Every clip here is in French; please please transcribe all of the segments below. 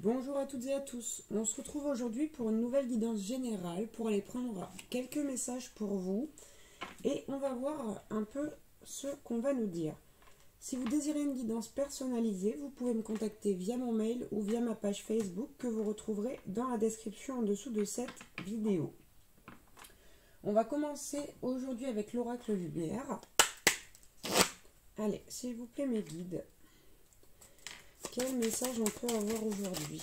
Bonjour à toutes et à tous, on se retrouve aujourd'hui pour une nouvelle guidance générale pour aller prendre quelques messages pour vous et on va voir un peu ce qu'on va nous dire. Si vous désirez une guidance personnalisée, vous pouvez me contacter via mon mail ou via ma page Facebook que vous retrouverez dans la description en dessous de cette vidéo. On va commencer aujourd'hui avec l'oracle lumière. Allez, s'il vous plaît mes guides. Quel message on peut avoir aujourd'hui?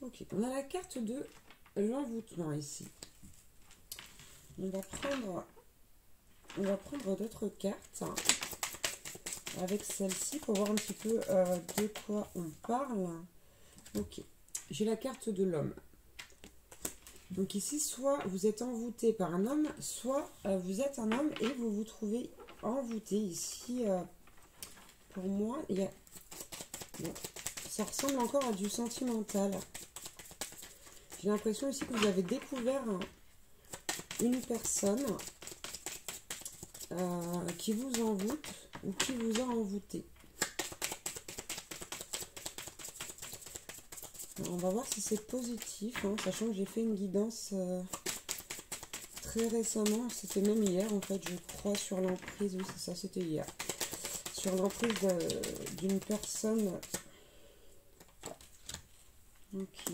Ok, on a la carte de l'envoûtement ici. On va prendre d'autres cartes avec celle-ci pour voir un petit peu de quoi on parle. Ok, j'ai la carte de l'homme. Donc ici, soit vous êtes envoûté par un homme, soit vous êtes un homme et vous vous trouvez envoûté. Ici, pour moi, il y a... Bon, ça ressemble encore à du sentimental. J'ai l'impression ici que vous avez découvert une personne qui vous envoûte ou qui vous a envoûté. Alors, on va voir si c'est positif, hein, sachant que j'ai fait une guidance très récemment, c'était même hier en fait, je crois, sur l'emprise, oui c'est ça, c'était hier, sur l'emprise d'une personne. Ok.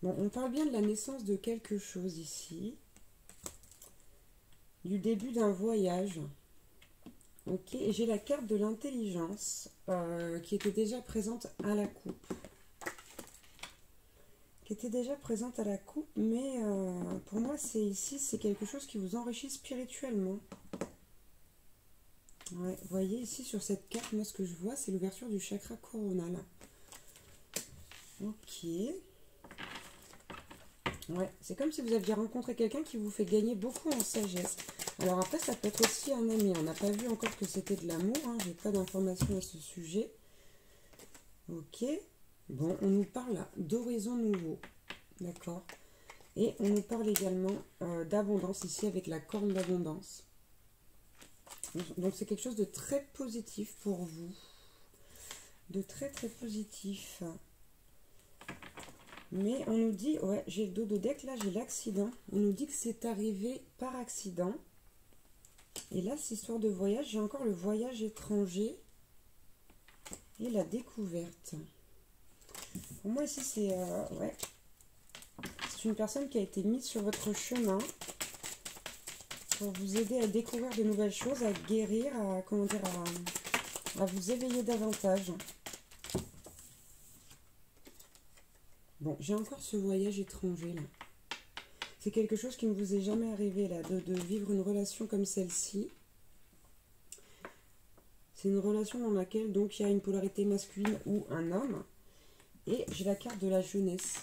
Bon, on parle bien de la naissance de quelque chose ici, du début d'un voyage. Ok, et j'ai la carte de l'intelligence qui était déjà présente à la coupe. Mais pour moi, c'est quelque chose qui vous enrichit spirituellement. Ouais, vous voyez ici sur cette carte, moi ce que je vois, c'est l'ouverture du chakra coronal. Ok. Ouais, c'est comme si vous aviez rencontré quelqu'un qui vous fait gagner beaucoup en sagesse. Alors après, ça peut être aussi un ami. On n'a pas vu encore que c'était de l'amour. Hein. J'ai pas d'informations à ce sujet. Ok. Bon, on nous parle d'horizons nouveaux. D'accord. Et on nous parle également d'abondance ici avec la corne d'abondance. Donc c'est quelque chose de très positif pour vous. De très très positif. Mais on nous dit, ouais, j'ai le dodo deck, là j'ai l'accident. On nous dit que c'est arrivé par accident. Et là, cette histoire de voyage, j'ai encore le voyage étranger et la découverte. Pour moi ici, c'est ouais, c'est une personne qui a été mise sur votre chemin pour vous aider à découvrir de nouvelles choses, à guérir, à, comment dire, à vous éveiller davantage. Bon, j'ai encore ce voyage étranger là. C'est quelque chose qui ne vous est jamais arrivé là, de vivre une relation comme celle-ci. C'est une relation dans laquelle donc il y a une polarité masculine ou un homme. Et j'ai la carte de la jeunesse.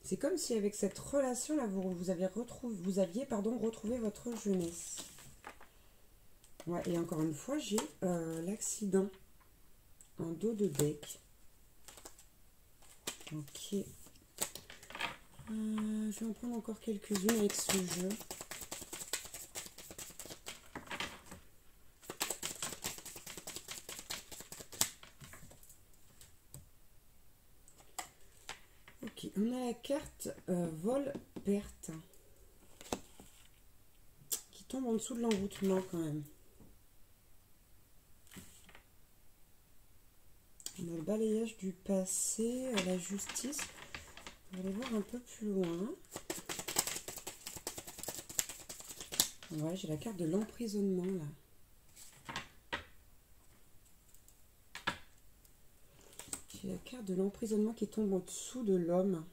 C'est comme si avec cette relation là, vous aviez retrouvé votre jeunesse. Ouais, et encore une fois, j'ai l'accident en dos de deck. Ok. Je vais en prendre encore quelques-unes avec ce jeu. Ok, on a la carte vol-perte qui tombe en dessous de l'envoûtement quand même. On a le balayage du passé, la justice. On va aller voir un peu plus loin. Ouais, j'ai la carte de l'emprisonnement là. J'ai la carte de l'emprisonnement qui tombe en dessous de l'homme.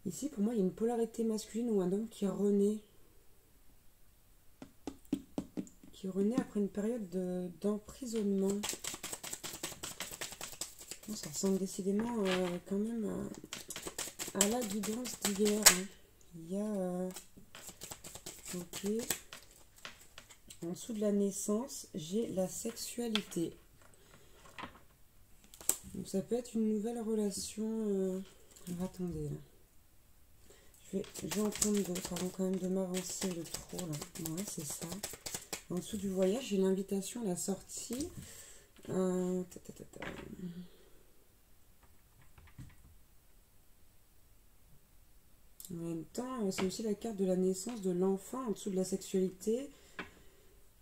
Ici, pour moi, il y a une polarité masculine ou un homme qui renaît. Qui renaît après une période d'emprisonnement. Ça ressemble décidément quand même à la guidance d'hier. Hein. Il y a... ok. En dessous de la naissance, j'ai la sexualité. Donc ça peut être une nouvelle relation. Alors, attendez. Là. Je je vais en prendre d'autres avant quand même de m'avancer le trop là. Ouais, c'est ça. En dessous du voyage, j'ai l'invitation à la sortie. En même temps, c'est aussi la carte de la naissance de l'enfant en dessous de la sexualité.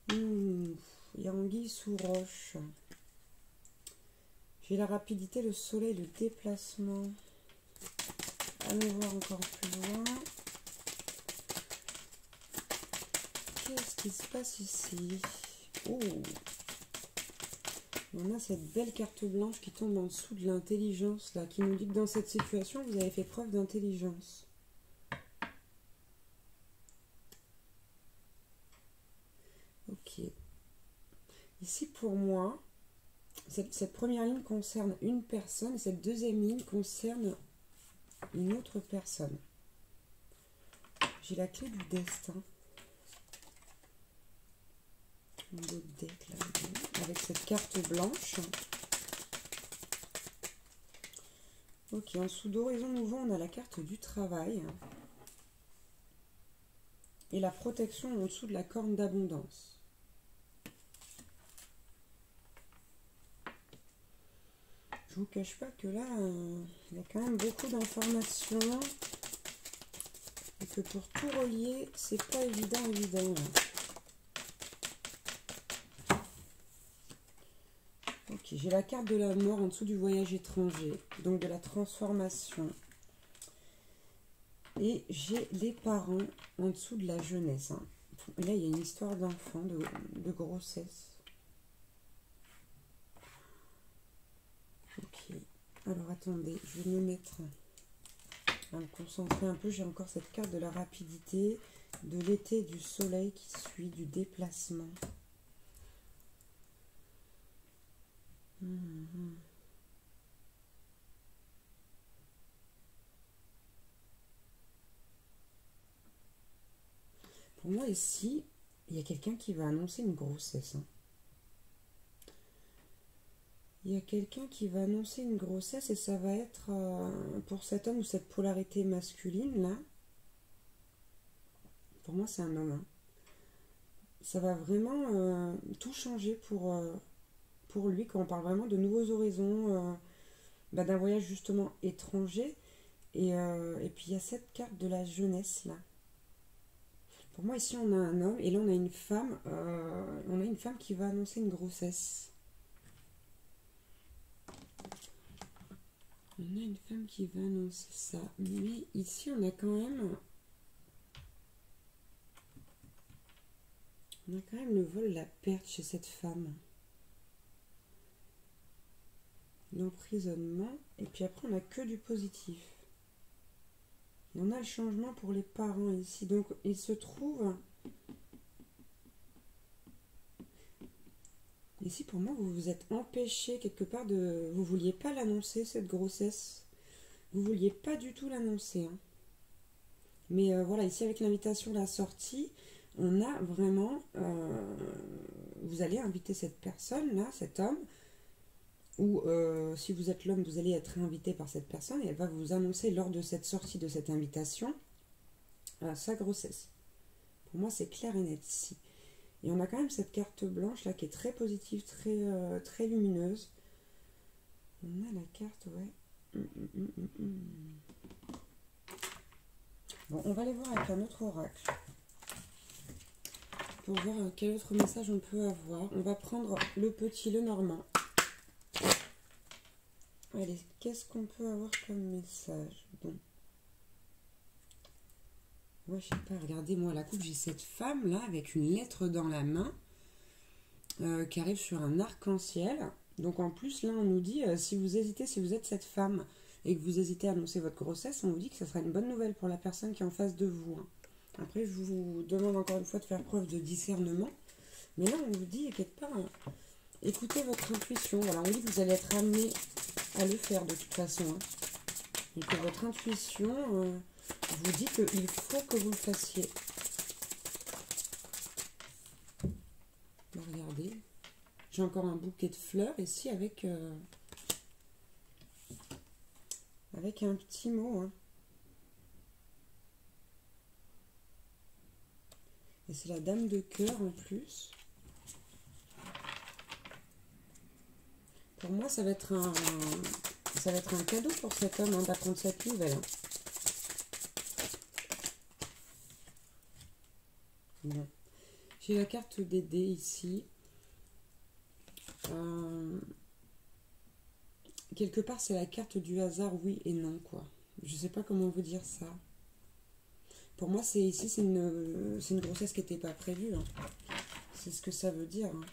Il y a anguille sous roche. J'ai la rapidité, le soleil, le déplacement. Allons voir encore plus loin. Qu'est-ce qui se passe ici? Oh, on a cette belle carte blanche qui tombe en dessous de l'intelligence, là, qui nous dit que dans cette situation, vous avez fait preuve d'intelligence. Ok. Ici, pour moi, cette première ligne concerne une personne, et cette deuxième ligne concerne une autre personne. J'ai la clé du destin. Le deck, là, avec cette carte blanche. Ok, en dessous d'horizon nouveau, on a la carte du travail. Et la protection en dessous de la corne d'abondance. Je vous cache pas que là, il y a quand même beaucoup d'informations. Et que pour tout relier, c'est pas évident. Ok, j'ai la carte de la mort en dessous du voyage étranger, donc de la transformation. Et j'ai les parents en dessous de la jeunesse. Et là, il y a une histoire d'enfant, de grossesse. Ok, alors attendez, je vais me mettre à me concentrer un peu. J'ai encore cette carte de la rapidité, de l'été, du soleil qui suit, du déplacement. Pour moi ici, il y a quelqu'un qui va annoncer une grossesse. Il y a quelqu'un qui va annoncer une grossesse et ça va être pour cet homme ou cette polarité masculine là. Pour moi c'est un homme. Ça va vraiment tout changer pour lui quand on parle vraiment de nouveaux horizons, d'un voyage justement étranger. Et puis il y a cette carte de la jeunesse là. Pour moi ici on a un homme et là on a une femme. On a une femme qui va annoncer une grossesse. On a une femme qui va annoncer ça. Mais ici on a quand même... On a quand même le vol, la perte chez cette femme. L'emprisonnement. Et puis après, on n'a que du positif. Et on a le changement pour les parents ici. Donc, il se trouve... Ici, pour moi, vous vous êtes empêché quelque part de... Vous ne vouliez pas l'annoncer, cette grossesse. Vous ne vouliez pas du tout l'annoncer. Mais voilà, ici, avec l'invitation à la sortie... On a vraiment, vous allez inviter cette personne-là, cet homme, ou si vous êtes l'homme, vous allez être invité par cette personne et elle va vous annoncer lors de cette sortie, de cette invitation, sa grossesse. Pour moi, c'est clair et net ici. Et on a quand même cette carte blanche là qui est très positive, très lumineuse. On a la carte, ouais. Bon, on va aller voir avec un autre oracle. Pour voir quel autre message on peut avoir. On va prendre le petit, le normand. Allez, qu'est-ce qu'on peut avoir comme message? Bon. Moi, je sais pas, regardez-moi la coupe. J'ai cette femme-là avec une lettre dans la main qui arrive sur un arc-en-ciel. Donc en plus, là, on nous dit, si vous hésitez, si vous êtes cette femme et que vous hésitez à annoncer votre grossesse, on vous dit que ça sera une bonne nouvelle pour la personne qui est en face de vous. Après, je vous demande encore une fois de faire preuve de discernement. Mais là, on vous dit, quelque part, écoutez votre intuition. Voilà, on dit que vous allez être amené à le faire de toute façon. Et que votre intuition vous dit qu'il faut que vous le fassiez. Regardez. J'ai encore un bouquet de fleurs ici avec un petit mot. Et c'est la dame de cœur en plus. Pour moi, ça va être un cadeau pour cet homme hein, d'apprendre cette nouvelle. Hein. Bon. J'ai la carte des dés ici. Quelque part, c'est la carte du hasard, oui et non, quoi. Je sais pas comment vous dire ça. Pour moi, c'est une grossesse qui n'était pas prévue. Hein. C'est ce que ça veut dire. Hein.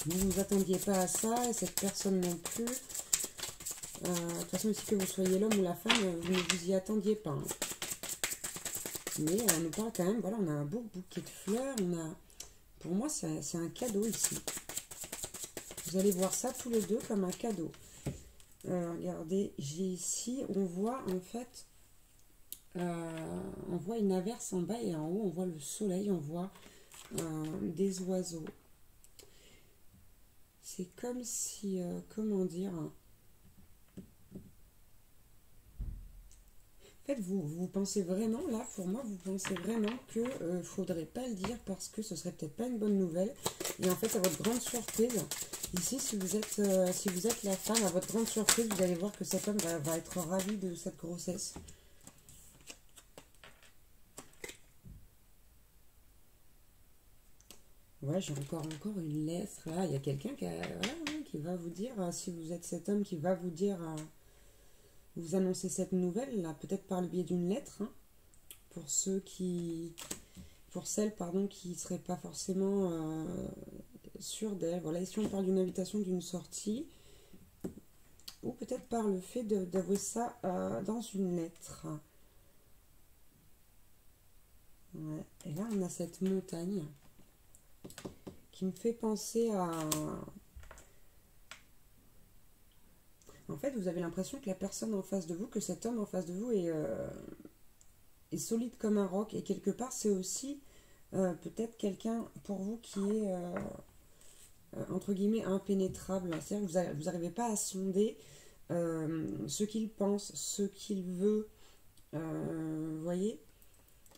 Vous ne vous attendiez pas à ça, et cette personne non plus. De toute façon, aussi que vous soyez l'homme ou la femme, vous ne vous y attendiez pas. Hein. Mais on nous parle quand même, voilà, on a un beau bouquet de fleurs. Pour moi, c'est un cadeau ici. Vous allez voir ça tous les deux comme un cadeau. Regardez, j'ai ici, on voit en fait, on voit une averse en bas et en haut, on voit le soleil, on voit des oiseaux. C'est comme si, comment dire, en fait, vous pensez vraiment, là, pour moi, vous pensez vraiment que faudrait pas le dire parce que ce serait peut-être pas une bonne nouvelle. Et en fait, à votre grande surprise, ici, si vous êtes la femme, à votre grande surprise, vous allez voir que cet homme va être ravi de cette grossesse. Ouais, j'ai encore une lettre. Là, il y a quelqu'un qui va vous dire, si vous êtes cet homme qui va vous dire... vous annoncez cette nouvelle, là, peut-être par le biais d'une lettre, hein, pour celles, pardon, qui ne seraient pas forcément sûres d'elle. Voilà, ici on parle d'une invitation, d'une sortie, ou peut-être par le fait d'avouer ça dans une lettre. Ouais. Et là, on a cette montagne qui me fait penser à... En fait, vous avez l'impression que la personne en face de vous, que cet homme en face de vous est solide comme un roc. Et quelque part, c'est aussi peut-être quelqu'un pour vous qui est, entre guillemets, impénétrable. C'est-à-dire que vous n'arrivez pas à sonder ce qu'il pense, ce qu'il veut. Vous voyez ?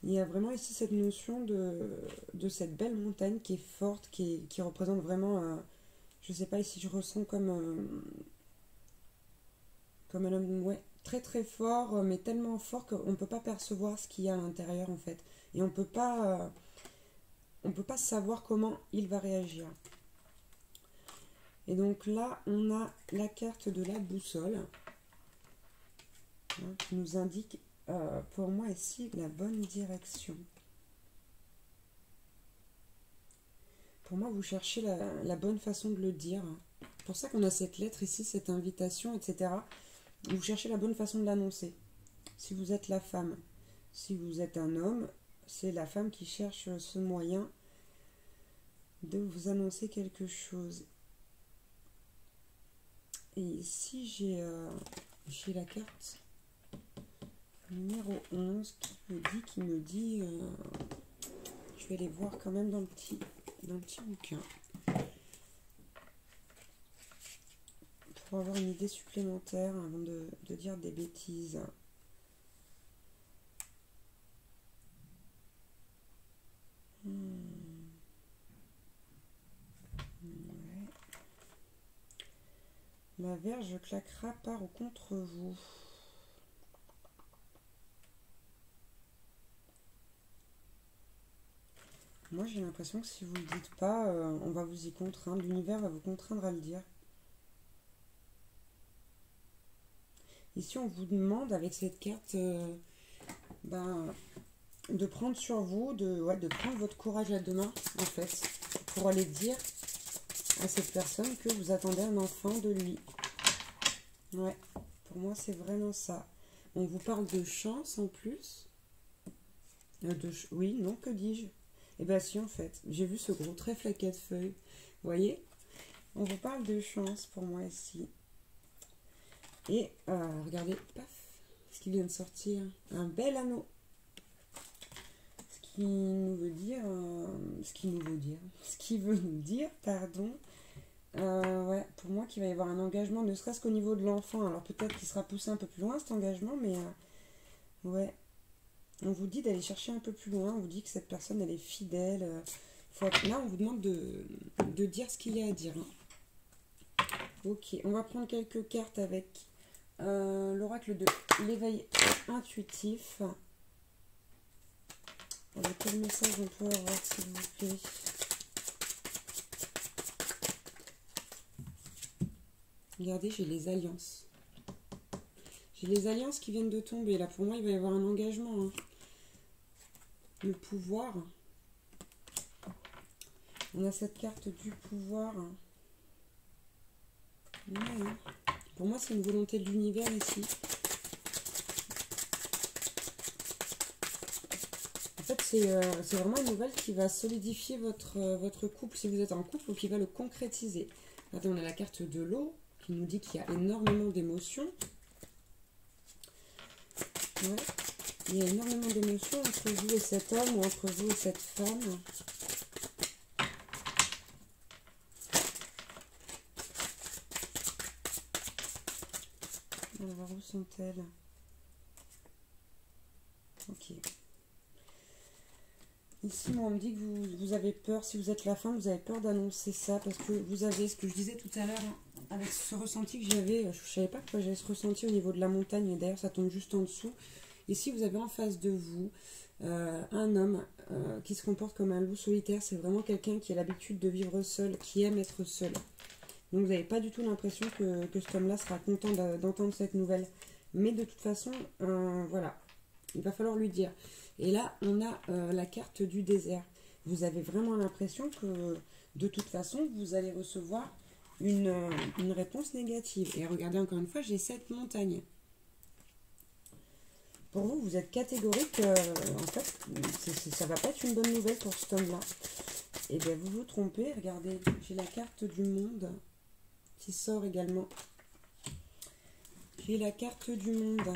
Il y a vraiment ici cette notion de cette belle montagne qui est forte, qui représente vraiment... je ne sais pas, ici je ressens comme un homme, ouais, très très fort, mais tellement fort qu'on ne peut pas percevoir ce qu'il y a à l'intérieur en fait. Et on peut pas savoir comment il va réagir. Et donc là, on a la carte de la boussole hein, qui nous indique, pour moi ici, la bonne direction. Pour moi, vous cherchez la bonne façon de le dire. C'est pour ça qu'on a cette lettre ici, cette invitation, etc. Vous cherchez la bonne façon de l'annoncer. Si vous êtes la femme, si vous êtes un homme, c'est la femme qui cherche ce moyen de vous annoncer quelque chose. Et ici, j'ai la carte numéro 11 qui me dit je vais les voir quand même dans le petit bouquin. Pour avoir une idée supplémentaire avant de dire des bêtises. Ouais. La Vierge claquera par ou contre vous. Moi j'ai l'impression que si vous ne le dites pas, on va vous y contraindre. L'univers va vous contraindre à le dire. Ici, on vous demande, avec cette carte, de prendre sur vous, de prendre votre courage à deux mains, en fait, pour aller dire à cette personne que vous attendez un enfant de lui. Ouais, pour moi, c'est vraiment ça. On vous parle de chance, en plus. Oui, non, que dis-je? Eh bien, si, en fait, j'ai vu ce gros trèfle à 4 feuilles. Vous voyez? On vous parle de chance, pour moi, ici. Et regardez, paf, ce qui vient de sortir, un bel anneau. Ce qui veut nous dire, pardon, ouais, pour moi qu'il va y avoir un engagement, ne serait-ce qu'au niveau de l'enfant. Alors peut-être qu'il sera poussé un peu plus loin cet engagement, mais ouais, On vous dit d'aller chercher un peu plus loin. On vous dit que cette personne, elle est fidèle. Là, on vous demande de dire ce qu'il y a à dire. Hein. Ok, on va prendre quelques cartes avec l'oracle de l'éveil intuitif. Alors, quel message on peut avoir, s'il vous plaît? Regardez, j'ai les alliances. J'ai les alliances qui viennent de tomber. Là, pour moi, il va y avoir un engagement. Hein. Le pouvoir. On a cette carte du pouvoir. Ouais, hein. Pour moi, c'est une volonté de l'univers ici. En fait, c'est vraiment une nouvelle qui va solidifier votre couple, si vous êtes en couple, ou qui va le concrétiser. Regardez, on a la carte de l'eau, qui nous dit qu'il y a énormément d'émotions. Ouais. Il y a énormément d'émotions entre vous et cet homme, ou entre vous et cette femme. Alors, où sont-elles? Ok. Ici, moi, on me dit que vous avez peur, si vous êtes la femme, vous avez peur d'annoncer ça, parce que vous avez, ce que je disais tout à l'heure, hein, avec ce ressenti que j'avais, je ne savais pas que j'avais ce ressenti au niveau de la montagne, et d'ailleurs, ça tombe juste en dessous. Ici, vous avez en face de vous un homme qui se comporte comme un loup solitaire. C'est vraiment quelqu'un qui a l'habitude de vivre seul, qui aime être seul. Donc, vous n'avez pas du tout l'impression que cet homme-là sera content d'entendre cette nouvelle. Mais de toute façon, voilà, il va falloir lui dire. Et là, on a la carte du désert. Vous avez vraiment l'impression que, de toute façon, vous allez recevoir une réponse négative. Et regardez, encore une fois, j'ai cette montagne. Pour vous, vous êtes catégorique. En fait, ça va pas être une bonne nouvelle pour cet homme-là. Et bien, vous vous trompez. Regardez, j'ai la carte du monde qui sort également. J'ai la carte du monde.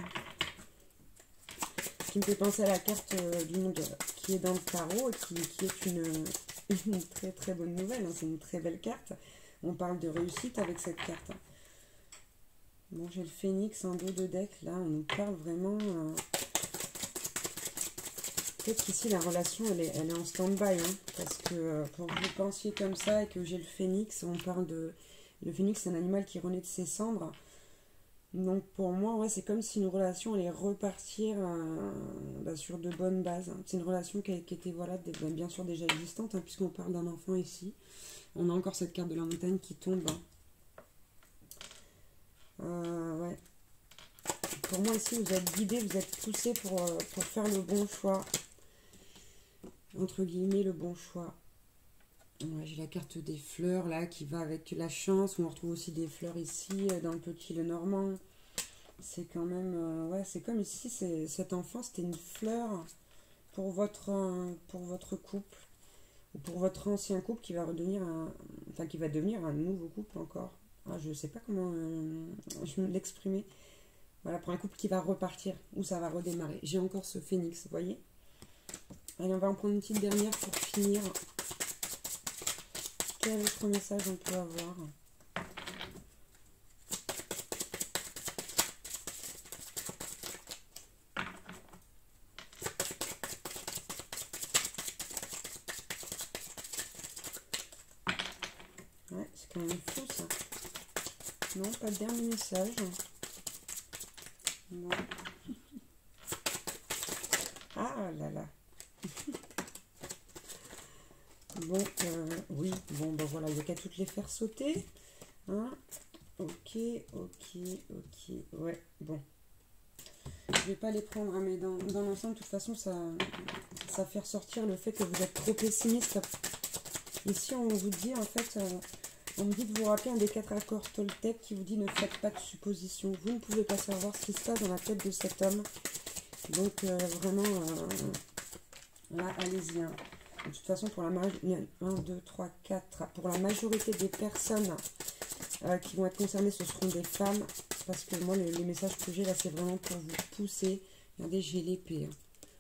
Ce qui me fait penser à la carte du monde qui est dans le tarot et qui est une très très bonne nouvelle. Hein. C'est une très belle carte. On parle de réussite avec cette carte. Bon, j'ai le phénix en dos de deck. Là, on nous parle vraiment... Peut-être qu'ici, la relation, elle est en stand-by. Hein, parce que pour que vous pensiez comme ça et que j'ai le phénix, on parle de... Le phénix, c'est un animal qui renaît de ses cendres. Donc pour moi, ouais, c'est comme si une relation allait repartir sur de bonnes bases. C'est une relation qui était voilà, bien sûr déjà existante, hein, puisqu'on parle d'un enfant ici. On a encore cette carte de la montagne qui tombe. Ouais. Pour moi ici, vous êtes guidé, vous êtes poussé pour faire le bon choix. Entre guillemets, le bon choix. Ouais, j'ai la carte des fleurs là qui va avec la chance. On retrouve aussi des fleurs ici dans le petit Lenormand. C'est quand même... ouais, c'est comme ici, cet enfant, c'était une fleur pour votre couple. Ou pour votre ancien couple qui va redevenir qui va devenir un nouveau couple encore. Ah, je ne sais pas comment je l'exprimer. Voilà, pour un couple qui va repartir, ou ça va redémarrer. J'ai encore ce phénix, vous voyez. Allez, on va en prendre une petite dernière pour finir. Quel autre message on peut avoir? Ouais, c'est quand même fou ça. Non, pas de dernier message. Non. Ah là là. Bon, oui, bon, ben voilà, il n'y a qu'à toutes les faire sauter. Hein? Ok, ouais, bon. Je vais pas les prendre, hein, mais dans l'ensemble, de toute façon, ça fait ressortir le fait que vous êtes trop pessimiste. Ici, on vous dit, en fait, on me dit de vous rappeler un des 4 accords Toltec qui vous dit ne faites pas de suppositions. Vous ne pouvez pas savoir ce qui se passe dans la tête de cet homme. Donc, vraiment, là, allez-y. Hein. De toute façon, pour la 1, 2, 3, 4. Pour la majorité des personnes qui vont être concernées, ce seront des femmes. Parce que moi, les messages que j'ai là, c'est vraiment pour vous pousser. Regardez, j'ai l'épée. Hein.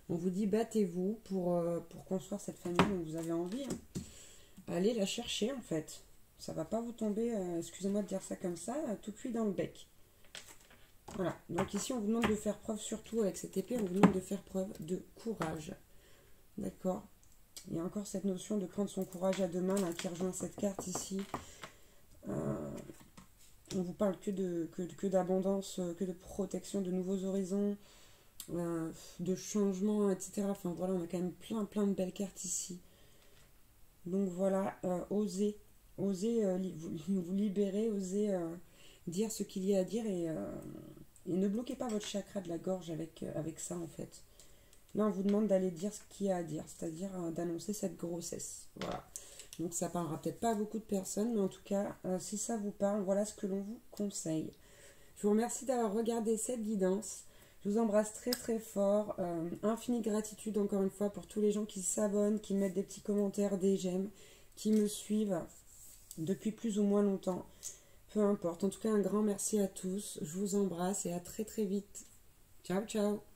On vous dit, battez-vous pour construire cette famille dont vous avez envie. Hein. Allez la chercher, en fait. Ça va pas vous tomber, excusez-moi de dire ça comme ça, tout cuit dans le bec. Voilà, donc ici on vous demande de faire preuve, surtout avec cette épée, on vous demande de faire preuve de courage. D'accord? Il y a encore cette notion de prendre son courage à deux mains là, qui rejoint cette carte ici. On vous parle que d'abondance, que de protection, de nouveaux horizons, de changement, etc. Enfin voilà, on a quand même plein de belles cartes ici. Donc voilà, osez vous libérer, osez dire ce qu'il y a à dire et ne bloquez pas votre chakra de la gorge avec ça en fait. Là, on vous demande d'aller dire ce qu'il y a à dire, c'est-à-dire d'annoncer cette grossesse. Voilà. Donc ça parlera peut-être pas à beaucoup de personnes, mais en tout cas, si ça vous parle, voilà ce que l'on vous conseille. Je vous remercie d'avoir regardé cette guidance. Je vous embrasse très fort. Infinie gratitude encore une fois pour tous les gens qui s'abonnent, qui mettent des petits commentaires, des j'aime, qui me suivent depuis plus ou moins longtemps. Peu importe. En tout cas, un grand merci à tous. Je vous embrasse et à très vite. Ciao, ciao.